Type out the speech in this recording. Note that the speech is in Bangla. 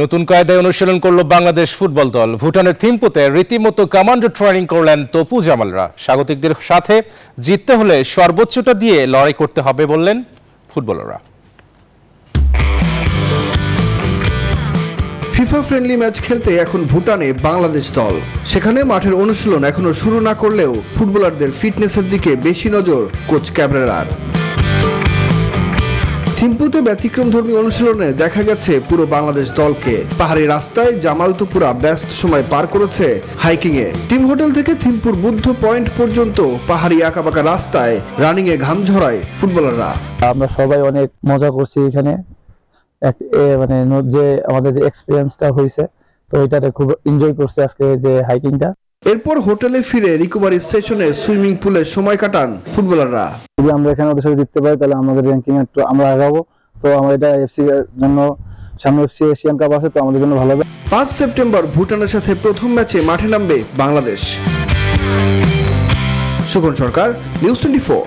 নতুন কায়দায় অনুশীলন করল বাংলাদেশ ফুটবল দল। ভুটানের থিম্পুতে রীতিমতো কমান্ডো ট্রেনিং করলেন তপু জামালরা। স্বাগতিকদের সাথে জিততে হলে সর্বোচ্চটা দিয়ে লড়াই করতে হবে বললেন ফুটবলাররা। ফিফা ফ্রেন্ডলি ম্যাচ খেলতে এখন ভুটানে বাংলাদেশ দল। সেখানে মাঠের অনুশীলন এখনো শুরু না করলেও ফুটবলারদের ফিটনেসের দিকে বেশি নজর কোচ ক্যাবরেরার। থিম্পুতে ব্যতিক্রমধর্মী অনুশীলনে দেখা গেছে পুরো বাংলাদেশ দলকে। পাহাড়ি রাস্তায় জামাল তুপুরা ব্যস্ত সময় পার করেছে হাইকিংয়ে। টিম হোটেল থেকে থিম্পুর বুদ্ধ পয়েন্ট পর্যন্ত পাহাড়ি আঁকাবাঁকা রাস্তায় রানিংয়ে ঘাম ঝরায় ফুটবলাররা। আমরা সবাই অনেক মজা করছি এখানে, মানে যে আমাদের যে এক্সপিরিয়েন্সটা হয়েছে, তো এটাতে খুব এনজয় করছি আজকে যে হাইকিংটা। এরপর হোটেলে ফিরে রিকভারি সেশনে সুইমিং পুলে সময় কাটান ফুটবলাররা। যদি আমরা এখানে ওদের সাথে জিততে পারি তাহলে আমাদের র্যাঙ্কিং একটু আমরা আগাবো। তো আমরা এটা এফসি এর জন্য, সামনে এফসি এশিয়ান কাপ আছে, তো আমাদের জন্য ভালো হবে। 5 সেপ্টেম্বর ভুটানের সাথে প্রথম ম্যাচে মাঠে নামবে বাংলাদেশ। সুখন সরকার, নিউজ 24।